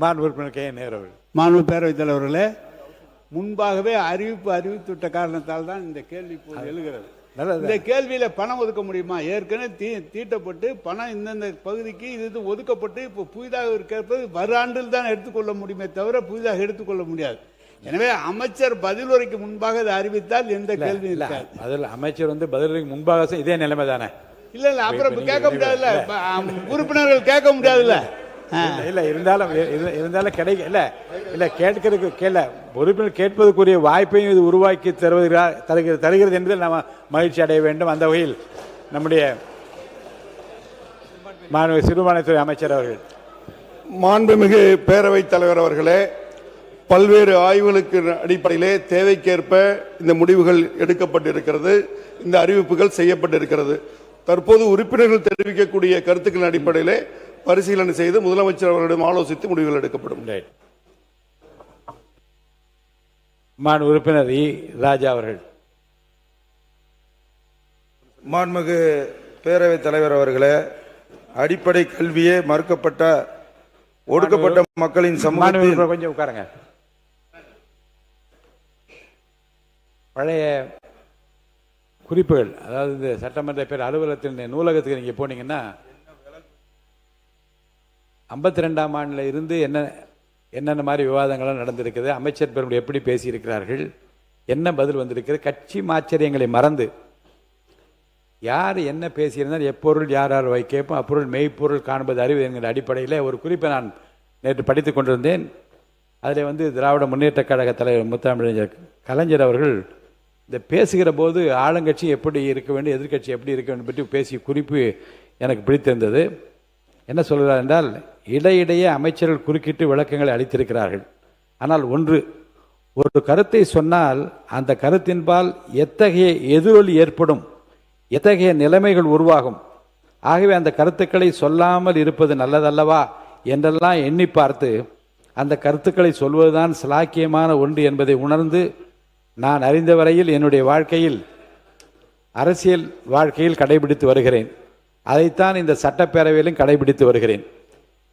மாண்பு பேரவைத் தலைவர்களே, முன்பாகவே அறிவித்துவிட்ட காரணத்தால் தான் இந்த கேள்வி இப்போது எழுகிறது. இந்த கேள்வியில பணம் ஒதுக்க முடியுமா? ஏற்கனவே தீட்டப்பட்டு பணம் இந்தந்த பகுதிக்கு இது ஒதுக்கப்பட்டு இப்போ புதிதாக இருக்கிறது வராண்டில் தான் எடுத்துக்கொள்ள முடியுமே தவிர புதிதாக எடுத்துக்கொள்ள முடியாது. எனவே அமைச்சர் பதிலுரைக்கு முன்பாக அதை அறிவித்தால் எந்த கேள்வி இருக்காது. அதில் அமைச்சர் பதிலுரைக்கு முன்பாக இதே நிலைமை தானே? இல்ல இல்ல, அப்புறம் கேட்க முடியாதுல்ல, உறுப்பினர்கள் கேட்க முடியாதுல்ல. இல்ல இருந்தாலும் கிடைக்க இல்ல கேட்கறதுக்கு கேள்ல உறுப்பினர் கேட்பதற்குரிய வாய்ப்பையும் இது உருவாக்கி தருகிறது என்பதில் நாம் மகிழ்ச்சி அடைய வேண்டும். அந்த வகையில் நம்முடைய சிறுபான்மைத்துறை அமைச்சர் அவர்கள். மாண்புமிகு பேரவைத் தலைவர் அவர்களே, பல்வேறு ஆய்வுகளுக்கு அடிப்படையிலே தேவைக்கேற்ப இந்த முடிவுகள் எடுக்கப்பட்டிருக்கிறது, இந்த அறிவிப்புகள் செய்யப்பட்டிருக்கிறது. தற்போது உறுப்பினர்கள் தெரிவிக்கக்கூடிய கருத்துக்களின் அடிப்படையிலே பரிசீலனை செய்து முதலமைச்சர் அவர்களிடம் ஆலோசித்து முடிவுகள் எடுக்கப்படும். உறுப்பினர் ராஜா அவர்கள். மாண்புமிகு பேரவைத் தலைவர் அவர்களே, அடிப்படை கல்வியே மறுக்கப்பட்ட ஒடுக்கப்பட்ட மக்களின் சமூகத்தில் கொஞ்சம் உட்காருங்க. பழைய குறிப்புகள், அதாவது இந்த சட்டமன்ற பேர் அலுவலகத்தின் நூலகத்துக்கு நீங்க போனீங்கன்னா 52ஆம் ஆண்டில் இருந்து என்னென்ன மாதிரி விவாதங்கள்லாம் நடந்திருக்குது, அமைச்சர் பெருமை எப்படி பேசியிருக்கிறார்கள், என்ன பதில் வந்திருக்கிறது, கட்சி மாச்சரியங்களை மறந்து யார் என்ன பேசியிருந்தால் எப்பொருள் யார் யார் கேட்போம் அப்பொருள் மெய்ப்பொருள் காண்பது அறிவு என்கிற அடிப்படையில் ஒரு குறிப்பை நான் நேற்று படித்து கொண்டிருந்தேன். அதில் திராவிட முன்னேற்ற கழக தலைவர் முத்தமிழறிஞர் கலைஞர் அவர்கள் இந்த பேசுகிற போது ஆளுங்கட்சி எப்படி இருக்க வேண்டும், எதிர்கட்சி எப்படி இருக்க வேண்டும் பற்றி பேசிய குறிப்பு எனக்கு பிடித்திருந்தது. என்ன சொல்கிறார் என்றால், இடையிடையே அமைச்சர்கள் குறுக்கிட்டு விளக்கங்களை அளித்திருக்கிறார்கள். ஆனால் ஒரு கருத்தை சொன்னால் அந்த கருத்தின்பால் எத்தகைய எதிரொலி ஏற்படும், எத்தகைய நிலைமைகள் உருவாகும், ஆகவே அந்த கருத்துக்களை சொல்லாமல் இருப்பது நல்லதல்லவா என்றெல்லாம் எண்ணி பார்த்து அந்த கருத்துக்களை சொல்வதுதான் சிலாக்கியமான ஒன்று என்பதை உணர்ந்து நான் அறிந்த வரையில் என்னுடைய வாழ்க்கையில் அரசியல் வாழ்க்கையில் கடைபிடித்து வருகிறேன். அதைத்தான் இந்த சட்டப்பேரவையிலும் கடைபிடித்து வருகிறேன்.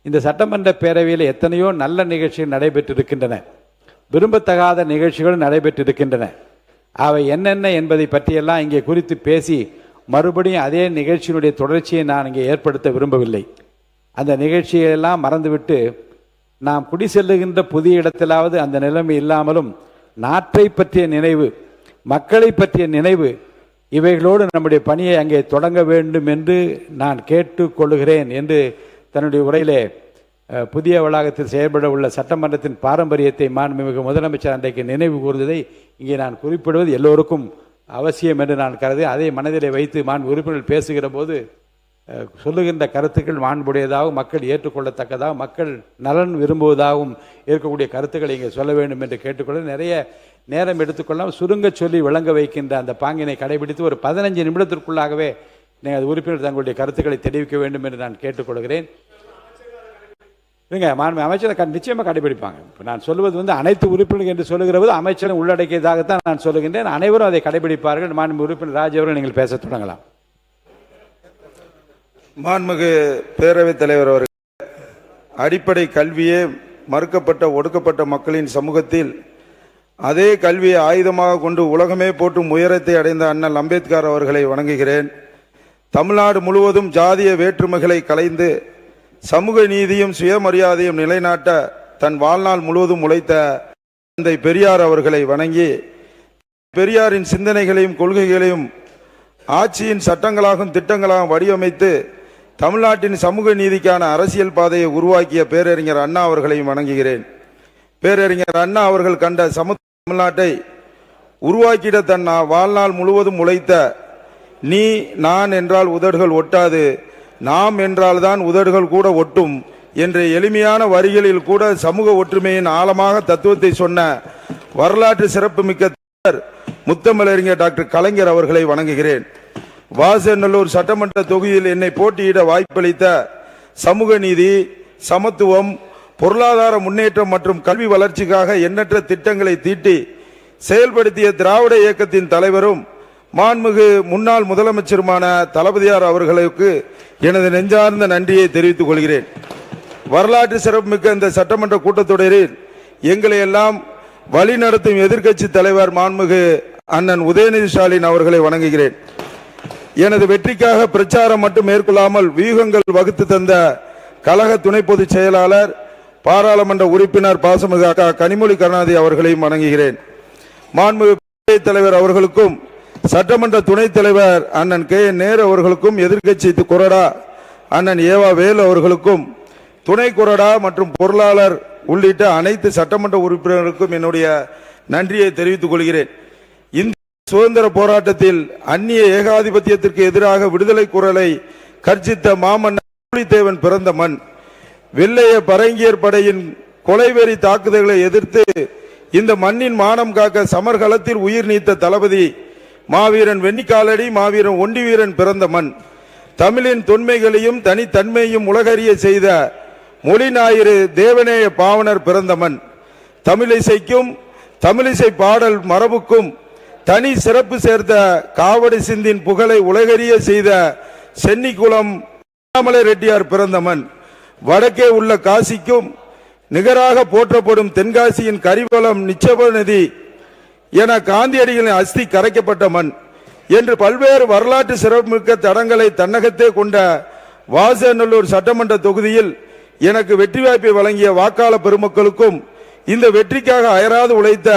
இந்த சட்டமன்ற பேரவையில் எத்தனையோ நல்ல நிகழ்ச்சிகள் நடைபெற்றிருக்கின்றன, விரும்பத்தகாத நிகழ்ச்சிகள் நடைபெற்றிருக்கின்றன. அவை என்னென்ன என்பதை பற்றியெல்லாம் இங்கே குறித்து பேசி மறுபடியும் அதே நிகழ்ச்சியினுடைய தொடர்ச்சியை நான் இங்கே ஏற்படுத்த விரும்பவில்லை. அந்த நிகழ்ச்சியெல்லாம் மறந்துவிட்டு நாம் குடி செல்லுகின்ற புதிய இடத்திலாவது அந்த நிலைமை இல்லாமலும் நாட்டை பற்றிய நினைவு, மக்களை பற்றிய நினைவு, இவைகளோடு நம்முடைய பணியை அங்கே தொடங்க வேண்டும் என்று நான் கேட்டுக்கொள்கிறேன் என்று தன்னுடைய உரையிலே புதிய வளாகத்தில் செயல்பட உள்ள சட்டமன்றத்தின் பாரம்பரியத்தை மாண்புமிகு முதலமைச்சர் அன்றைக்கு நினைவு கூர்ந்ததை இங்கே நான் குறிப்பிடுவது எல்லோருக்கும் அவசியம் என்று நான் கருதி அதை மனதிலே வைத்து மாண்பு உறுப்பினர்கள் பேசுகிற போது சொல்லுகின்ற கருத்துக்கள் மாண்புடையதாகவும் மக்கள் ஏற்றுக்கொள்ளத்தக்கதாகவும் மக்கள் நலன் விரும்புவதாகவும் இருக்கக்கூடிய கருத்துக்களை இங்கே சொல்ல வேண்டும் என்று கேட்டுக்கொள்ள நிறைய நேரம் எடுத்துக்கொள்ளாமல் சுருங்க சொல்லி விளங்க வைக்கின்ற அந்த பாங்கினை கடைபிடித்து ஒரு 15 நிமிடத்திற்குள்ளாகவே நீங்கள் உறுப்பினர் தங்களுடைய கருத்துக்களை தெரிவிக்க வேண்டும் என்று நான் கேட்டுக்கொள்கிறேன். மாண்பு அமைச்சர் நிச்சயமாக கடைபிடிப்பாங்க. இப்போ நான் சொல்வது அனைத்து உறுப்பினர்கள் என்று சொல்லுகிற போது அமைச்சரும் உள்ளடக்கியதாகத்தான் நான் சொல்லுகின்றேன். அனைவரும் அதை கடைபிடிப்பார்கள். மாண்பு உறுப்பினர் ராஜ் அவர்கள் நீங்கள் பேச தொடங்கலாம். மாண்புமிகு பேரவைத் தலைவர் அவர்கள், அடிப்படை கல்வியே மறுக்கப்பட்ட ஒடுக்கப்பட்ட மக்களின் சமூகத்தில் அதே கல்வியை ஆயுதமாக கொண்டு உலகமே போற்றும் உயரத்தை அடைந்த அண்ணல் அம்பேத்கர் அவர்களை வணங்குகிறேன். தமிழ்நாடு முழுவதும் ஜாதிய வேற்றுமைகளை களைந்து சமூக நீதியும் சுயமரியாதையும் நிலைநாட்ட தன் வாழ்நாள் முழுவதும் உழைத்த தந்தை பெரியார் அவர்களை வணங்கி, பெரியாரின் சிந்தனைகளையும் கொள்கைகளையும் ஆட்சியின் சட்டங்களாகவும் திட்டங்களாகவும் வடிவமைத்து தமிழ்நாட்டின் சமூக நீதிக்கான அரசியல் பாதையை உருவாக்கிய பேரறிஞர் அண்ணா அவர்களையும் வணங்குகிறேன். பேரறிஞர் அண்ணா அவர்கள் கண்ட தமிழ்நாட்டை உருவாக்கிட தன் வாழ்நாள் முழுவதும் உழைத்த நீ நான் என்றால் உதடுகள் ஒட்டாது, நாம் என்றால்தான் உதடுகள் கூட ஒட்டும் என்ற எளிமையான வரிகளில் கூட சமூக ஒற்றுமையின் ஆழமாக தத்துவத்தை சொன்ன வரலாற்று சிறப்புமிக்க முத்தமிழறிஞர் டாக்டர் கலைஞர் அவர்களை வணங்குகிறேன். வாசநல்லூர் சட்டமன்ற தொகுதியில் என்னை போட்டியிட வாய்ப்பளித்த சமூக நீதி, சமத்துவம், பொருளாதார முன்னேற்றம் மற்றும் கல்வி வளர்ச்சிக்காக எண்ணற்ற திட்டங்களை தீட்டி செயல்படுத்திய திராவிட இயக்கத்தின் தலைவரும் மாண்புமிகு முன்னாள் முதலமைச்சருமான தளபதியார் அவர்களுக்கு எனது நெஞ்சார்ந்த நன்றியை தெரிவித்துக் கொள்கிறேன். வரலாற்று சிறப்புமிக்க இந்த சட்டமன்ற கூட்டத்தொடரில் எங்களை எல்லாம் வழிநடத்தும் எதிர்க்கட்சி தலைவர் மாண்புமிகு அண்ணன் உதயநிதி ஸ்டாலின் அவர்களை வணங்குகிறேன். எனது வெற்றிக்காக பிரச்சாரம் மட்டும் மேற்கொள்ளாமல் வியூகங்கள் வகுத்து தந்த கழக துணை பொதுச் செயலாளர் பாராளுமன்ற உறுப்பினர் பாசமிகு அக்கா கனிமொழி கருணாநிதி அவர்களையும் வணங்குகிறேன். மாண்புமிகு தலைவர் அவர்களுக்கும் சட்டமன்ற துணைத் தலைவர் அண்ணன் கே நேரு அவர்களுக்கும் எதிர்க்கட்சி கொறடா அண்ணன் ஏவா வேலு அவர்களுக்கும் துணை கொறடா மற்றும் பொருளாளர் உள்ளிட்ட அனைத்து சட்டமன்ற உறுப்பினர்களுக்கும் என்னுடைய நன்றியை தெரிவித்துக் கொள்கிறேன். இந்த சுதந்திர போராட்டத்தில் அந்நிய ஏகாதிபத்தியத்திற்கு எதிராக விடுதலை குரலை கர்ஜித்த மாமன்னர் பூலித்தேவன் பிறந்த மண். வெள்ளைய பரங்கியர் படையின் கொலைவெறி தாக்குதல்களை எதிர்த்து இந்த மண்ணின் மானம் காக்க சமர்களத்தில் உயிர் நீத்த தளபதி மாவீரன் வெண்ணிக்காலடி மாவீரன் ஒண்டி வீரன் பிறந்த மண். தமிழின் தொன்மைகளையும் தனித்தன்மையும் உலகறிய செய்த மொழி ஞாயிறு தேவநேய பாவனர் பிறந்த மண். தமிழிசைக்கும் தமிழிசை பாடல் மரபுக்கும் தனி சிறப்பு சேர்த்த காவடி சிந்தின் புகழை உலகறிய செய்த சென்னிக்குளம் அண்ணாமலை ரெட்டியார் பிறந்த மண். வடக்கே உள்ள காசிக்கும் நிகராக போற்றப்படும் தென்காசியின் கரிவளம் நிச்சப நதி என காந்தியடிகளின் அஸ்தி கரைக்கப்பட்ட மண் என்று பல்வேறு வரலாற்று சிறப்புமிக்க தடங்களை தன்னகத்தே கொண்ட வாசநல்லூர் சட்டமன்ற தொகுதியில் எனக்கு வெற்றி வாய்ப்பை வழங்கிய வாக்காளர் பெருமக்களுக்கும் இந்த வெற்றிக்காக அயராது உழைத்த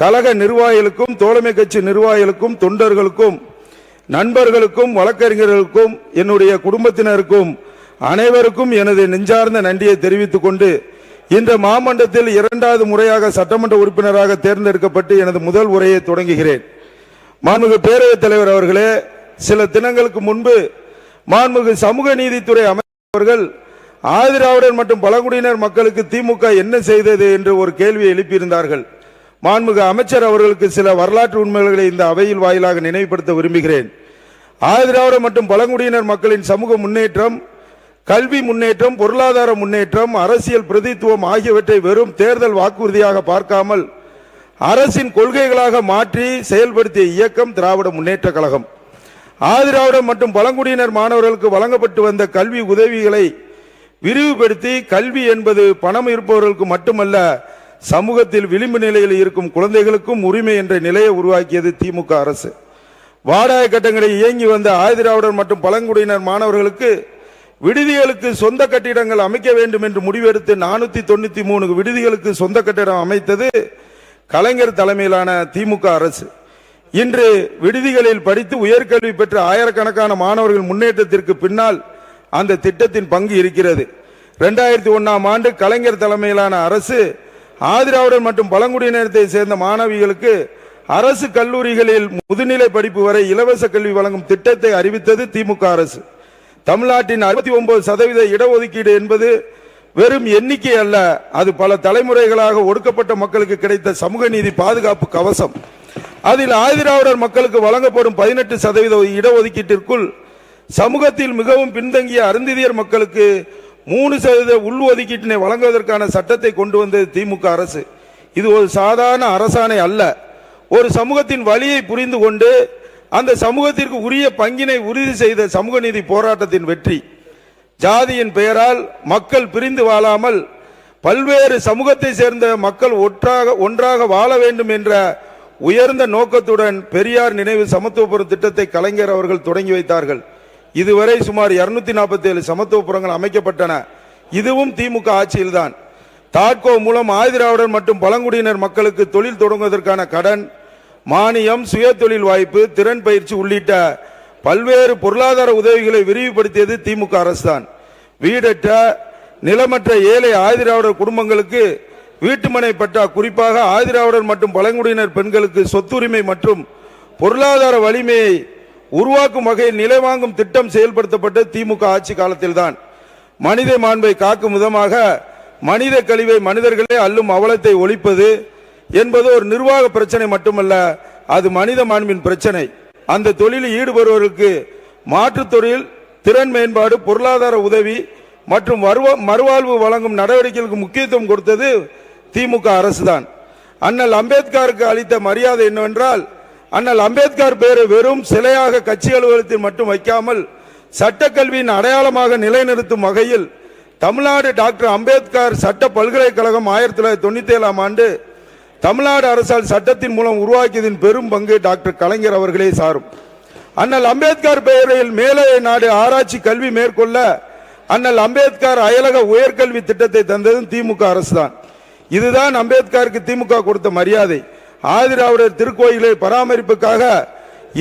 கழக நிர்வாகிகளுக்கும் தோழமை கட்சி நிர்வாகிகளுக்கும் தொண்டர்களுக்கும் நண்பர்களுக்கும் வழக்கறிஞர்களுக்கும் என்னுடைய குடும்பத்தினருக்கும் அனைவருக்கும் எனது நெஞ்சார்ந்த நன்றியை தெரிவித்துக் கொண்டு இந்த மாமன்றத்தில் இரண்டாவது முறையாக சட்டமன்ற உறுப்பினராக தேர்ந்தெடுக்கப்பட்டு எனது முதல் உரையை தொடங்குகிறேன். மாண்புமிகு பேரவைத் தலைவர் அவர்களே, சில தினங்களுக்கு முன்பு மாண்புமிகு சமூக நீதித்துறை அமைச்சர் அவர்கள் ஆதிராவிடர் மற்றும் பழங்குடியினர் மக்களுக்கு திமுக என்ன செய்தது என்று ஒரு கேள்வியை எழுப்பியிருந்தார்கள். மாண்புமிகு அமைச்சர் அவர்களுக்கு சில வரலாற்று உண்மைகளை இந்த அவையில் வாயிலாக நினைவுபடுத்த விரும்புகிறேன். ஆதிராவிடர் மற்றும் பழங்குடியினர் மக்களின் சமூக முன்னேற்றம், கல்வி முன்னேற்றம், பொருளாதார முன்னேற்றம், அரசியல் பிரதித்துவம் ஆகியவற்றை வெறும் தேர்தல் வாக்குறுதியாக பார்க்காமல் அரசின் கொள்கைகளாக மாற்றி செயல்படுத்திய இயக்கம் திராவிட முன்னேற்ற கழகம். ஆதிராவிடர் மற்றும் பழங்குடியினர் மாணவர்களுக்கு வழங்கப்பட்டு வந்த கல்வி உதவிகளை விரிவுபடுத்தி கல்வி என்பது பணம் இருப்பவர்களுக்கு மட்டுமல்ல, சமூகத்தில் விளிம்பு நிலையில் இருக்கும் குழந்தைகளுக்கும் உரிமை என்ற நிலையை உருவாக்கியது திமுக அரசு. வாடகை கட்டங்களில் இயங்கி வந்த ஆதிராவிடர் மற்றும் பழங்குடியினர் மாணவர்களுக்கு விடுதிகளுக்கு சொந்த கட்டிடங்கள் அமைக்க வேண்டும் என்று முடிவெடுத்து 493 விடுதிகளுக்கு சொந்த கட்டிடம் அமைத்தது கலைஞர் தலைமையிலான திமுக அரசு. இன்று விடுதிகளில் படித்து உயர்கல்வி பெற்ற ஆயிரக்கணக்கான மாணவர்கள் முன்னேற்றத்திற்கு பின்னால் அந்த திட்டத்தின் பங்கு இருக்கிறது. 2001ஆம் ஆண்டு கலைஞர் தலைமையிலான அரசு ஆதிராவிடர் மற்றும் பழங்குடியினத்தை சேர்ந்த மாணவிகளுக்கு அரசு கல்லூரிகளில் முதுநிலை படிப்பு வரை இலவச கல்வி வழங்கும் திட்டத்தை அறிவித்தது திமுக அரசு. தமிழ்நாட்டின் 69% இடஒதுக்கீடு என்பது வெறும் எண்ணிக்கை அல்ல, அது பல தலைமுறைகளாக ஒடுக்கப்பட்ட மக்களுக்கு கிடைத்த சமூக நீதி பாதுகாப்பு கவசம். அதில் ஆதிராவிடர் மக்களுக்கு வழங்கப்படும் 18% இடஒதுக்கீட்டிற்குள் சமூகத்தில் மிகவும் பின்தங்கிய அருந்திதியர் மக்களுக்கு 3% உள்ஒதுக்கீட்டினை வழங்குவதற்கான சட்டத்தை கொண்டு வந்தது திமுக அரசு. இது ஒரு சாதாரண அரசாணை அல்ல, ஒரு சமூகத்தின் வலியை புரிந்து கொண்டு அந்த சமூகத்திற்கு உரிய பங்கினை உறுதி செய்த சமூக நீதி போராட்டத்தின் வெற்றி. ஜாதியின் பெயரால் மக்கள் பிரிந்து வாழாமல் பல்வேறு சமூகத்தை சேர்ந்த மக்கள் ஒன்றாக வாழ வேண்டும் என்ற உயர்ந்த நோக்கத்துடன் பெரியார் நினைவு சமத்துவபுரம் திட்டத்தை கலைஞர் அவர்கள் தொடங்கி வைத்தார்கள். இதுவரை சுமார் 247 சமத்துவபுரங்கள் அமைக்கப்பட்டன. இதுவும் திமுக ஆட்சியில்தான். தாட்கோ மூலம் ஆதிராவிடர் மற்றும் பழங்குடியினர் மக்களுக்கு தொழில் தொடங்குவதற்கான கடன், மானியம், சுய தொழில் வாய்ப்பு, திறன் பயிற்சி உள்ளிட்ட பல்வேறு பொருளாதார உதவிகளை விரிவுபடுத்தியது திமுக அரசு தான். வீடற்ற நிலமற்ற ஏழை ஆதிராவிடர் குடும்பங்களுக்கு வீட்டுமனை பட்டா, குறிப்பாக ஆதிராவிடர் மற்றும் பழங்குடியினர் பெண்களுக்கு சொத்துரிமை மற்றும் பொருளாதார வலிமையை உருவாக்கும் வகையில் நிலை வாங்கும் திட்டம் செயல்படுத்தப்பட்ட திமுக ஆட்சி காலத்தில்தான். மனித மாண்பை காக்கும் விதமாக மனித கழிவை மனிதர்களே அள்ளும் அவலத்தை ஒழிப்பது என்பது ஒரு நிர்வாக பிரச்சனை மட்டுமல்ல, அது மனித மாண்பின் பிரச்சனை. அந்த தொழிலில் ஈடுபடுவதற்கு மாற்றுத் தொழில், திறன் மேம்பாடு, பொருளாதார உதவி மற்றும் மறுவாழ்வு வழங்கும் நடவடிக்கைகளுக்கு முக்கியத்துவம் கொடுத்தது திமுக அரசுதான். அண்ணல் அம்பேத்கருக்கு அளித்த மரியாதை என்னவென்றால், அண்ணல் அம்பேத்கர் பெயரை வெறும் சிலையாக கட்சி அலுவலகத்தில் மட்டும் வைக்காமல் சட்டக்கல்வியின் அடையாளமாக நிலைநிறுத்தும் வகையில் தமிழ்நாடு டாக்டர் அம்பேத்கர் சட்ட பல்கலைக்கழகம் 1997ஆம் ஆண்டு தமிழ்நாடு அரசால் சட்டத்தின் மூலம் உருவாக்கியதின் பெரும் பங்கு டாக்டர் கலைஞர் அவர்களே சாரும். அண்ணல் அம்பேத்கர் பெயரில் மேலே நாடு ஆராய்ச்சி கல்வி மேற்கொள்ள அண்ணல் அம்பேத்கர் அயலக உயர்கல்வி திட்டத்தை தந்ததும் திமுக அரசு தான். இதுதான் அம்பேத்கருக்கு திமுக கொடுத்த மரியாதை. ஆதிராவிடர் திருக்கோயிலை பராமரிப்புக்காக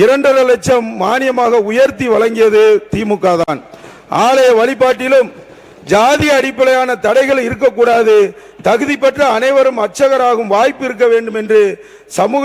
2.5 லட்சம் மானியமாக உயர்த்தி வழங்கியது திமுக தான். ஆலய வழிபாட்டிலும் ஜாதி அடிப்படையான தடைகள் இருக்கக்கூடாது, தகுதி பெற்ற அனைவரும் அர்ச்சகராகும் வாய்ப்பு இருக்க வேண்டும் என்று சமூக